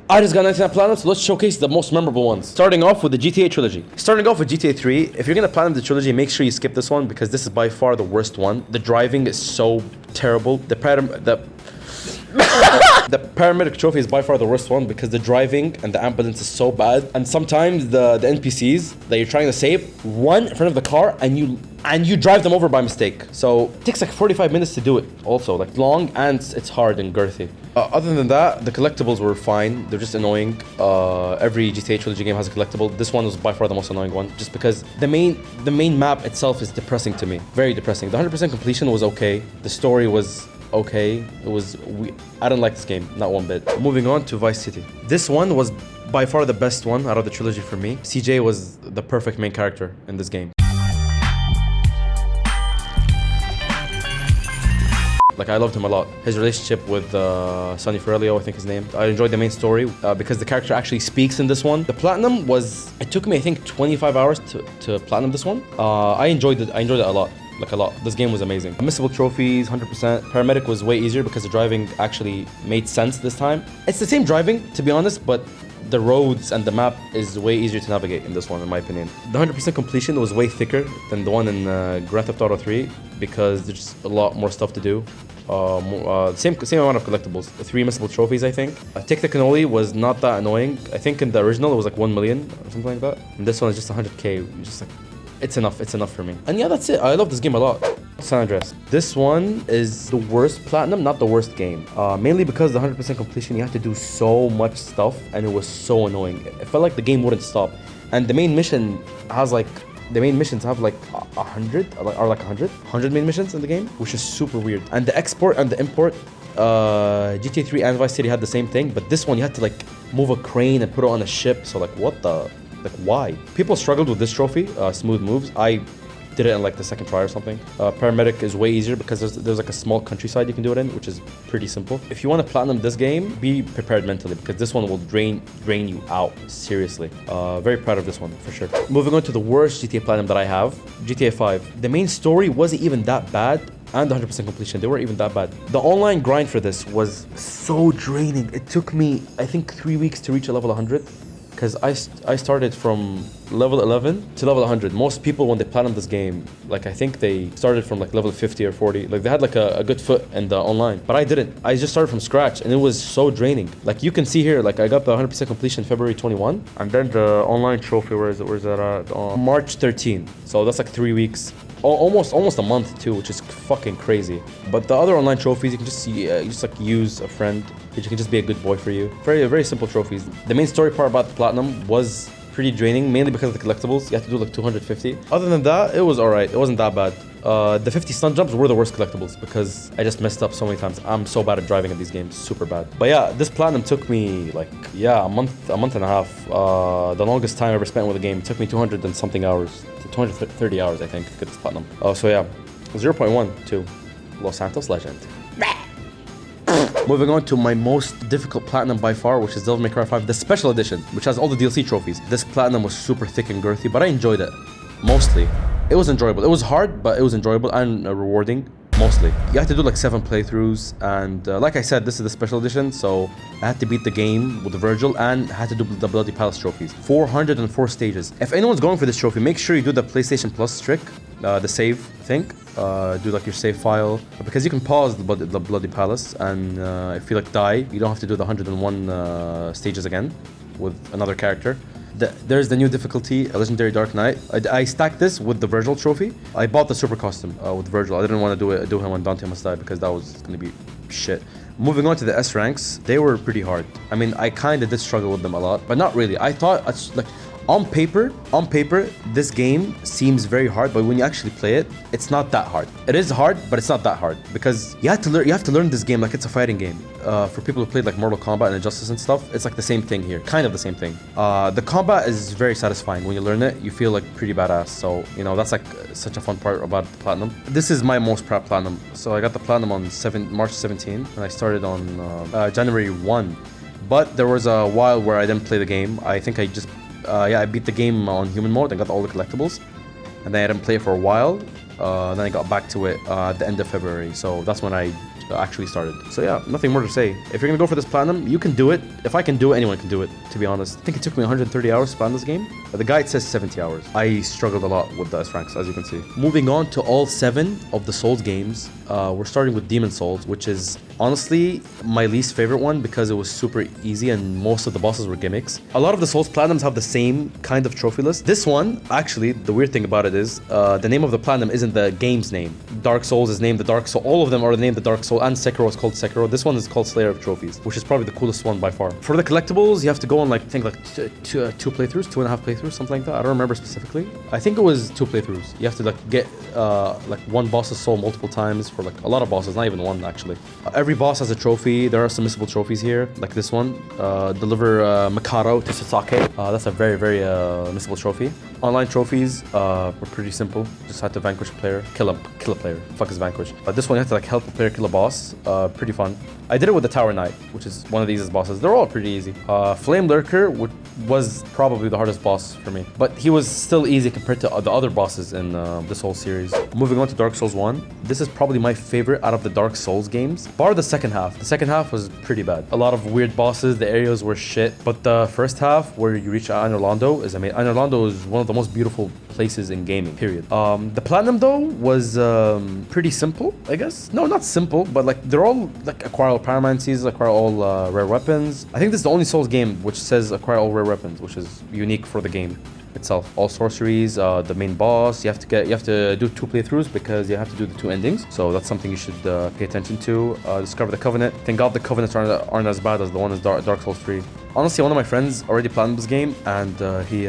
I just got 99 Platinum, so let's showcase the most memorable ones. Starting off with the GTA trilogy. Starting off with GTA 3, if you're gonna platinum the trilogy, make sure you skip this one because this is by far the worst one. The driving is so terrible. The paramedic trophy is by far the worst one because the driving and the ambulance is so bad. And sometimes the NPCs that you're trying to save run in front of the car and you drive them over by mistake. So it takes like 45 minutes to do it also, like long, and it's hard and girthy. Other than that, the collectibles were fine. They're just annoying. Every GTA trilogy game has a collectible. This one was by far the most annoying one just because the main map itself is depressing to me. Very depressing. The 100% completion was okay. The story was okay. I don't like this game, not one bit. Moving on to Vice City. This one was by far the best one out of the trilogy for me. CJ was the perfect main character in this game. Like, I loved him a lot. His relationship with Sonny Ferrelio, I think his name. I enjoyed the main story because the character actually speaks in this one. The platinum was, it took me I think 25 hours to platinum this one. I enjoyed it a lot. Like a lot. This game was amazing. Missable trophies, 100%. Paramedic was way easier because the driving actually made sense this time. It's the same driving, to be honest, but the roads and the map is way easier to navigate in this one, in my opinion. The 100% completion was way thicker than the one in Grand Theft Auto 3 because there's just a lot more stuff to do. Same amount of collectibles. 3 missable trophies, I think. Take the Cannoli was not that annoying. I think in the original it was like 1 million or something like that. And this one is just 100k. Just like, it's enough for me. And yeah, that's it. I love this game a lot. San Andreas. This one is the worst platinum, not the worst game. Mainly because the 100% completion, you have to do so much stuff and it was so annoying. It felt like the game wouldn't stop. And the main mission has like, the main missions have like 100 main missions in the game, which is super weird. And the export and the import, GTA 3 and Vice City had the same thing, but this one you had to like move a crane and put it on a ship. So like, what the, like why? People struggled with this trophy, smooth moves. I did it in like the second try or something. Paramedic is way easier because there's like a small countryside you can do it in, which is pretty simple. If you want to platinum this game, be prepared mentally because this one will drain you out, seriously. Very proud of this one for sure. Moving on to the worst GTA platinum that I have, GTA 5. The main story wasn't even that bad and the 100% completion, they weren't even that bad. The online grind for this was so draining. It took me, I think, 3 weeks to reach a level 100. Because I started from level 11 to level 100. Most people, when they platinum this game, like I think they started from like level 50 or 40. Like they had like a good foot in the online. But I didn't. I just started from scratch and it was so draining. Like you can see here, like I got the 100% completion February 21. And then the online trophy, where's that at? March 13. So that's like 3 weeks. Almost a month too, which is fucking crazy. But the other online trophies, you can just see, you just like use a friend. It can just be a good boy for you. Very simple trophies. The main story part about the platinum was pretty draining, mainly because of the collectibles. You have to do like 250. Other than that, it was alright. It wasn't that bad. The 50 stunt jumps were the worst collectibles because I just messed up so many times. I'm so bad at driving in these games, super bad. But yeah, this platinum took me like, yeah, a month and a half. The longest time I ever spent with a game. It took me 200 and something hours, 230 hours, I think, to get this platinum. So yeah, 0.1 to Los Santos Legend. Moving on to my most difficult platinum by far, which is Devil May Cry 5, the special edition, which has all the DLC trophies. This platinum was super thick and girthy, but I enjoyed it, mostly. It was enjoyable. It was hard, but it was enjoyable and rewarding, mostly. You had to do like 7 playthroughs, and like I said, this is the special edition, so I had to beat the game with Virgil and had to do the Bloody Palace trophies. 404 stages. If anyone's going for this trophy, make sure you do the PlayStation Plus trick, the save thing. Do like your save file, because you can pause the Bloody Palace, and if you like die, you don't have to do the 101 stages again with another character. There's the new difficulty, a Legendary Dark Knight. I stacked this with the Virgil trophy. I bought the super custom with Virgil. I didn't want to do him on Dante Must Die because that was gonna be shit. Moving on to the S ranks, they were pretty hard. I mean, I kind of did struggle with them a lot, but not really. I thought, like, on paper, this game seems very hard, but when you actually play it, it's not that hard. It is hard, but it's not that hard because you have to learn this game like it's a fighting game. For people who played like Mortal Kombat and Injustice and stuff, it's like the same thing here, kind of the same thing. The combat is very satisfying. When you learn it, you feel like pretty badass. So, you know, that's like such a fun part about the platinum. This is my most proud platinum. So I got the platinum on March 17, and I started on January 1. But there was a while where I didn't play the game. I think I just I beat the game on human mode and got all the collectibles, and then I didn't play it for a while. Then I got back to it at the end of February, so that's when I actually started. So yeah, nothing more to say. If you're gonna go for this platinum, you can do it. If I can do it, anyone can do it, to be honest. I think it took me 130 hours to plan this game. The guide says 70 hours. I struggled a lot with the S ranks, as you can see. Moving on to all 7 of the Souls games, we're starting with Demon Souls, which is honestly my least favorite one because it was super easy and most of the bosses were gimmicks. A lot of the Souls Platinums have the same kind of trophy list. This one, actually, the weird thing about it is the name of the Platinum isn't the game's name. Dark Souls is named the Dark Soul. All of them are named the Dark Soul, and Sekiro is called Sekiro. This one is called Slayer of Trophies, which is probably the coolest one by far. For the collectibles, you have to go on like, I think like two playthroughs, 2.5 playthroughs, something like that. I don't remember specifically. I think it was 2 playthroughs. You have to like get like one boss's soul multiple times for like a lot of bosses, not even one actually. Every boss has a trophy. There are some missable trophies here, like this one. Deliver Mikado to Sasaki. That's a very, very missable trophy. Online trophies were pretty simple. Just had to vanquish a player, kill a player. Fuck is vanquish. This one you have to like help a player kill a boss. Pretty fun. I did it with the Tower Knight, which is one of the easiest bosses. They're all pretty easy. Flame Lurker was probably the hardest boss for me, but he was still easy compared to the other bosses in this whole series. Moving on to Dark Souls 1. This is probably my favorite out of the Dark Souls games, bar the second half. The second half was pretty bad. A lot of weird bosses, the areas were shit, but the first half where you reach Anor Londo is amazing. Anor Londo is one of the most beautiful places in gaming, period. The Platinum though was pretty simple, I guess. No, not simple, but like they're all like acquire all Pyromancies, acquire all rare weapons. I think this is the only Souls game which says acquire all rare weapons, which is unique for the game itself. All sorceries, the main boss, you have to do 2 playthroughs because you have to do the 2 endings. So that's something you should pay attention to. Discover the Covenant. Thank God the Covenants aren't as bad as the one in Dark Souls 3. Honestly, one of my friends already planned this game and he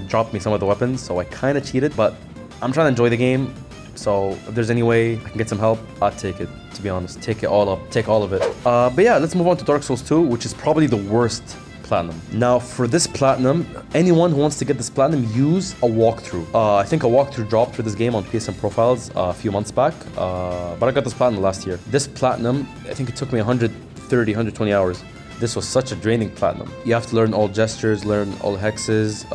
dropped me some of the weapons, so I kind of cheated, but I'm trying to enjoy the game. So if there's any way I can get some help, I'd take it, to be honest. Take it all up, take all of it. But yeah, let's move on to Dark Souls 2, which is probably the worst platinum. Now for this platinum, anyone who wants to get this platinum, use a walkthrough. I think a walkthrough dropped for this game on PSN Profiles a few months back, but I got this platinum last year. This platinum, I think it took me 130, 120 hours. This was such a draining platinum. You have to learn all gestures, learn all hexes,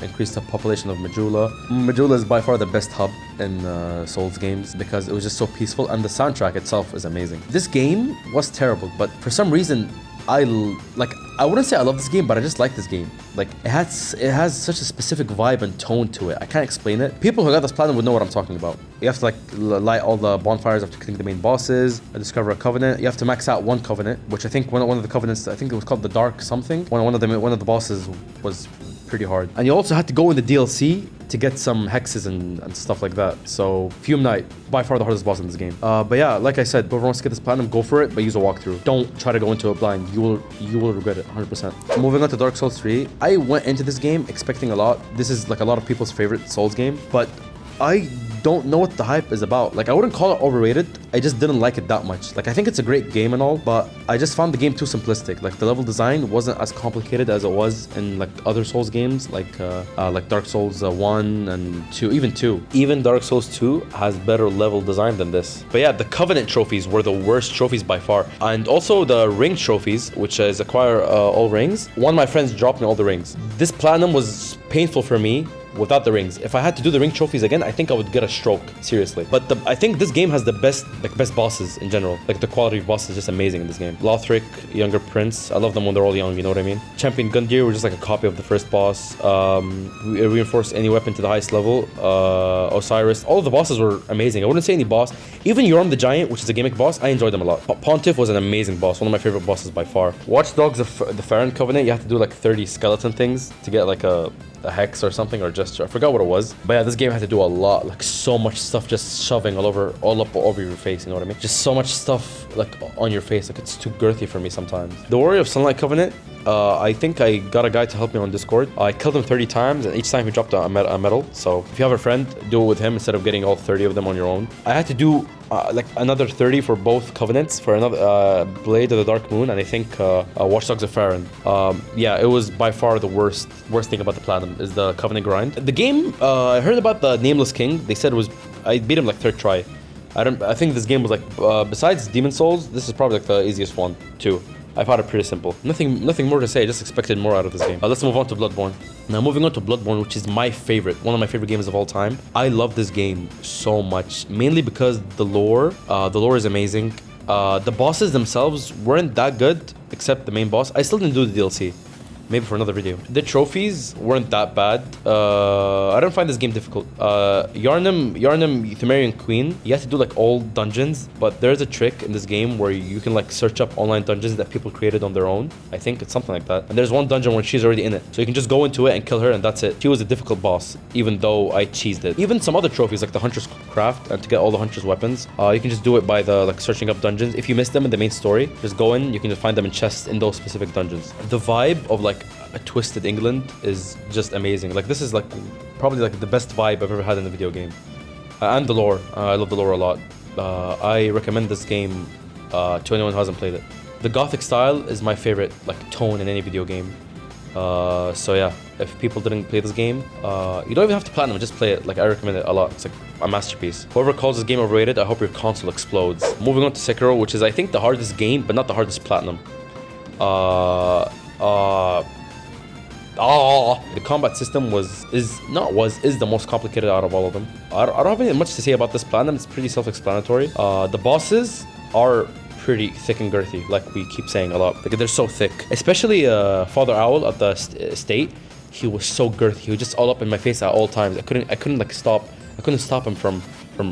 increase the population of Majula. Majula is by far the best hub in Souls games because it was just so peaceful and the soundtrack itself is amazing. This game was terrible, but for some reason, I wouldn't say I love this game, but I just like this game. Like it has such a specific vibe and tone to it. I can't explain it. People who got this platinum would know what I'm talking about. You have to like light all the bonfires after killing the main bosses, discover a covenant. You have to max out one covenant, which I think one of the covenants, I think it was called the Dark something. One of the bosses was pretty hard. And you also had to go in the DLC to get some hexes and stuff like that. So Fume Knight, by far the hardest boss in this game. But yeah, like I said, whoever wants to get this platinum, go for it, but use a walkthrough. Don't try to go into it blind. You will regret it 100%. Moving on to Dark Souls 3, I went into this game expecting a lot. This is like a lot of people's favorite Souls game, but I don't know what the hype is about. Like I wouldn't call it overrated. I just didn't like it that much. Like I think it's a great game and all, but I just found the game too simplistic. Like the level design wasn't as complicated as it was in like other Souls games, like Dark Souls 1 and 2, even 2. Even Dark Souls 2 has better level design than this. But yeah, the Covenant trophies were the worst trophies by far. And also the ring trophies, which is acquire all rings. One of my friends dropped me all the rings. This platinum was painful for me without the rings. If I had to do the ring trophies again, I think I would get a stroke, seriously. But I think this game has the best bosses in general. Like the quality of bosses is just amazing in this game. Lothric, Younger Prince, I love them when they're all young, you know what I mean? Champion Gundyr were just like a copy of the first boss. Reinforce any weapon to the highest level. Osiris, all of the bosses were amazing. I wouldn't say any boss. Even Yorm the Giant, which is a gimmick boss, I enjoyed them a lot. Pontiff was an amazing boss, one of my favorite bosses by far. Watch Dogs of the Farron Covenant, you have to do like 30 skeleton things to get like a hex or something, or gesture. I forgot what it was. But yeah, this game had to do a lot, like so much stuff just shoving all up over your face, you know what I mean? Just so much stuff like on your face, like it's too girthy for me sometimes. The Warrior of Sunlight Covenant, I think I got a guy to help me on Discord. I killed him 30 times and each time he dropped a medal. So if you have a friend, do it with him instead of getting all 30 of them on your own. I had to do like another 30 for both Covenants, for another Blade of the Dark Moon, and I think Watch Dogs of Farron. Yeah, it was by far the worst thing about the Platinum is the Covenant grind. The game, I heard about the Nameless King. They said I beat him like 3rd try. I think this game was like, besides Demon Souls, this is probably like the easiest one too. I found it pretty simple. Nothing more to say. I just expected more out of this game. Let's move on to Bloodborne. Now moving on to Bloodborne, which is my favorite, one of my favorite games of all time. I love this game so much, mainly because the lore is amazing. The bosses themselves weren't that good, except the main boss. I still didn't do the DLC. Maybe for another video. The trophies weren't that bad. I don't find this game difficult. Yharnam, Pthumerian Queen, you have to do like all dungeons, but there's a trick in this game where you can like search up online dungeons that people created on their own. I think it's something like that. And there's one dungeon where she's already in it. So you can just go into it and kill her and that's it. She was a difficult boss, even though I cheesed it. Even some other trophies like the Hunter's Craft and to get all the Hunter's weapons, you can just do it by the like searching up dungeons. If you miss them in the main story, just go in, you can just find them in chests in those specific dungeons. The vibe of like a twisted England is just amazing. Like this is like probably like the best vibe I've ever had in a video game. And the lore, I love the lore a lot. I recommend this game to anyone who hasn't played it. The Gothic style is my favorite like tone in any video game. So yeah, if people didn't play this game, you don't even have to platinum, just play it. Like I recommend it a lot. It's like a masterpiece. Whoever calls this game overrated, I hope your console explodes. Moving on to Sekiro, which is I think the hardest game, but not the hardest platinum. The combat system is the most complicated out of all of them. I don't have any much to say about this platinum. It's pretty self-explanatory. The bosses are pretty thick and girthy, like we keep saying a lot. Like they're so thick. Especially Father Owl at the estate. He was so girthy. He was just all up in my face at all times. I couldn't like stop. I couldn't stop him from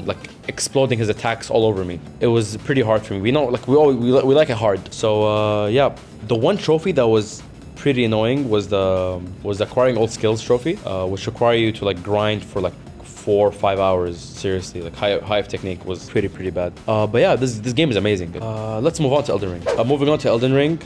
like exploding his attacks all over me. It was pretty hard for me. We know like we like it hard. So yeah, the one trophy that was pretty annoying was the acquiring old skills trophy, which require you to like grind for like 4 or 5 hours. Seriously, like Hive technique was pretty bad. But yeah, this game is amazing. Let's move on to Elden Ring. Moving on to Elden Ring,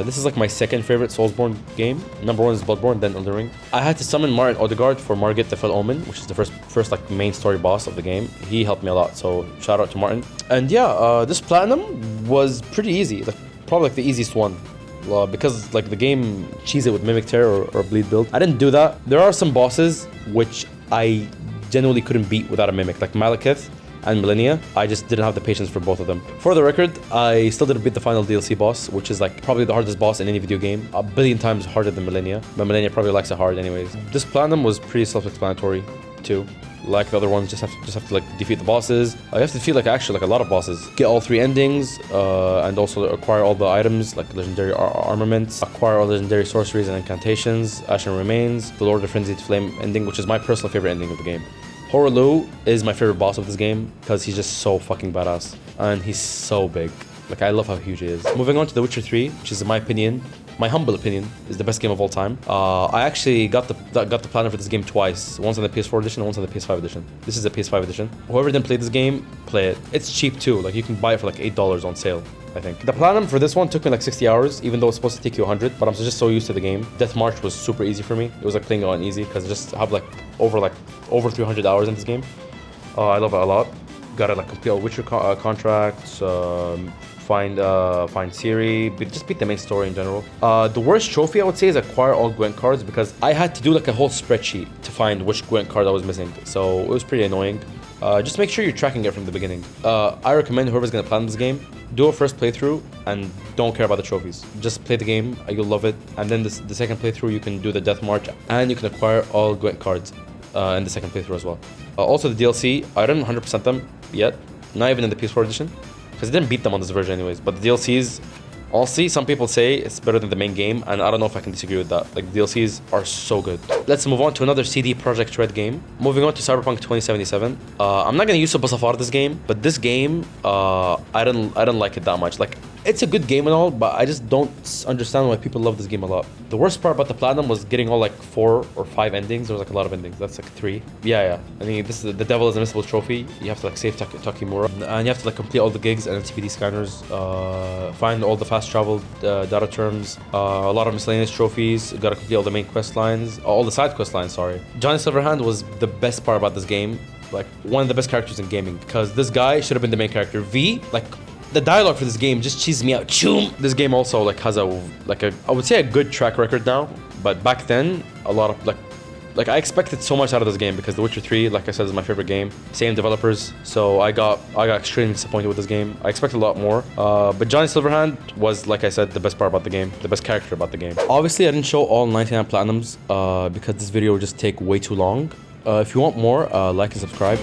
this is like my second favorite Soulsborne game. Number 1 is Bloodborne, then Elden Ring. I had to summon Martin Odegaard for Margit the Fell Omen, which is the first like main story boss of the game. He helped me a lot, so shout out to Martin. And yeah, this platinum was pretty easy, like probably like the easiest one. Because like the game cheese it with Mimic Tear or Bleed Build. I didn't do that. There are some bosses which I genuinely couldn't beat without a Mimic, like Malekith and Millennia. I just didn't have the patience for both of them. For the record, I still didn't beat the final DLC boss, which is like probably the hardest boss in any video game. A billion times harder than Millennia, but Millennia probably likes it hard anyways. This platinum was pretty self-explanatory too. Like the other ones, just have to like defeat the bosses. You have to defeat like actually like a lot of bosses. Get all 3 endings, and also acquire all the items like legendary armaments. Acquire all legendary sorceries and incantations. Ashen Remains, the Lord of Frenzied Flame ending, which is my personal favorite ending of the game. Hoarah is my favorite boss of this game because he's just so fucking badass and he's so big. Like I love how huge he is. Moving on to The Witcher 3, which is in my opinion, my humble opinion, is the best game of all time. I actually got the platinum for this game twice. Once on the PS4 edition and once on the PS5 edition. This is the PS5 edition. Whoever didn't play this game, play it. It's cheap too. Like you can buy it for like $8 on sale, I think. The platinum for this one took me like 60 hours, even though it's supposed to take you 100, but I'm just so used to the game. Death March was super easy for me. It was like playing it on easy because I just have like over 300 hours in this game. I love it a lot. Gotta like complete all Witcher contracts, find Ciri, just beat the main story in general. The worst trophy I would say is acquire all Gwent cards because I had to do like a whole spreadsheet to find which Gwent card I was missing. So it was pretty annoying. Just make sure you're tracking it from the beginning. I recommend whoever's gonna plan this game, do a first playthrough and don't care about the trophies. Just play the game, you'll love it. And then the second playthrough you can do the Death March and you can acquire all Gwent cards in the second playthrough as well. Also the DLC, I didn't 100% them yet, not even in the PS4 edition. Because I didn't beat them on this version anyways. But the DLCs, honestly, some people say it's better than the main game, and I don't know if I can disagree with that. Like, the DLCs are so good. Let's move on to another CD Projekt Red game. Moving on to Cyberpunk 2077. I'm not gonna use Super Safar this game, but this game, I didn't like it that much. Like, it's a good game and all, but I just don't understand why people love this game a lot. The worst part about the platinum was getting all like 4 or 5 endings. There was like a lot of endings. That's like 3. Yeah. I mean, this is the Devil is Invincible trophy. You have to like save Takimura, and you have to like complete all the gigs and TPD scanners. Find all the fast travel data terms. A lot of miscellaneous trophies. You gotta complete all the main quest lines, all the side quest lines. Sorry. Johnny Silverhand was the best part about this game. Like one of the best characters in gaming because this guy should have been the main character. V, like. The dialogue for this game just cheeses me out. Choom! This game also like has I would say a good track record now, but back then a lot of like like I expected so much out of this game because The Witcher 3, like I said, is my favorite game. Same developers, so I got extremely disappointed with this game. I expected a lot more. But Johnny Silverhand was, like I said, the best part about the game, the best character about the game. Obviously, I didn't show all 99 platinums because this video would just take way too long. If you want more, like and subscribe.